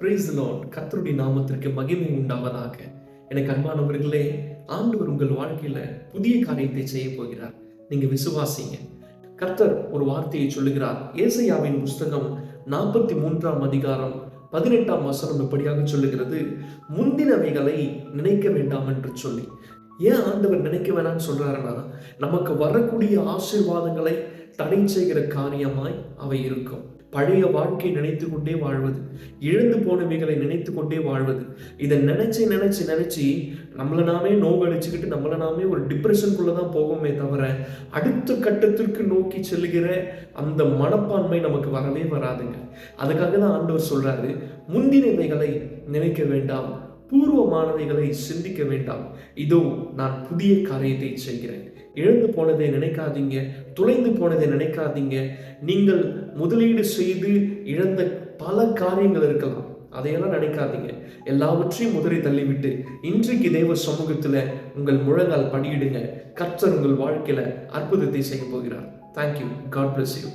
Praise the Lord. கர்த்தருடைய நாமத்திற்கு மகிமை உண்டாவதாக. எனக்கு அன்பானவர்களே, ஆண்டவர் உங்கள் வாழ்க்கையில புதிய காரியத்தை செய்ய போகிறார். நீங்க விசுவாசிங்க. கர்த்தர் ஒரு வார்த்தையை சொல்லுகிறார். ஏசாயாவின் புஸ்தகம் 43ஆம் அதிகாரம் 18ஆம் வசனம் இப்படியாக சொல்லுகிறது, முந்தினவைகளை நினைக்க வேண்டாம் என்று சொல்லி. ஏன் ஆண்டவர் நினைக்க வேணாம்னு சொல்றாருன்னா, நமக்கு வரக்கூடிய ஆசீர்வாதங்களை தடை செய்கிற காரியமாய் அவை இருக்கும். பழைய வாழ்க்கை நினைத்து கொண்டே வாழ்வது, இழந்து போனவைகளை நினைத்து கொண்டே வாழ்வது, இதை நினைச்சு நினைச்சு நினைச்சு நம்மளை நாமே நோவடிச்சுக்கிட்டு நம்மளை நாமே ஒரு டிப்ரெஷனுக்குள்ளதான் போவோமே தவிர அடுத்த கட்டத்திற்கு நோக்கி செல்லுகிற அந்த மனப்பான்மை நமக்கு வரவே வராதுங்க. அதுக்காக தான் ஆண்டவர் சொல்றாரு, முந்தினவைகளை நினைக்க வேண்டாம், பூர்வமானவைகளை சிந்திக்க வேண்டாம், இதோ நான் புதிய காரியத்தை செய்கிறேன். இழந்து போனதை நினைக்காதீங்க, துளைந்து போனதை நினைக்காதீங்க. நீங்கள் முதலீடு செய்து இழந்த பல காரியங்கள் இருக்கலாம், அதையெல்லாம் நினைக்காதீங்க. எல்லாவற்றையும் முதலை தள்ளிவிட்டு இன்றைக்கு தேவ சமூகத்துல உங்கள் முழங்கால் படியிடுங்க. கர்த்தர் உங்கள் வாழ்க்கையில அற்புதத்தை செய்ய போகிறார். தேங்க்யூ. God bless you.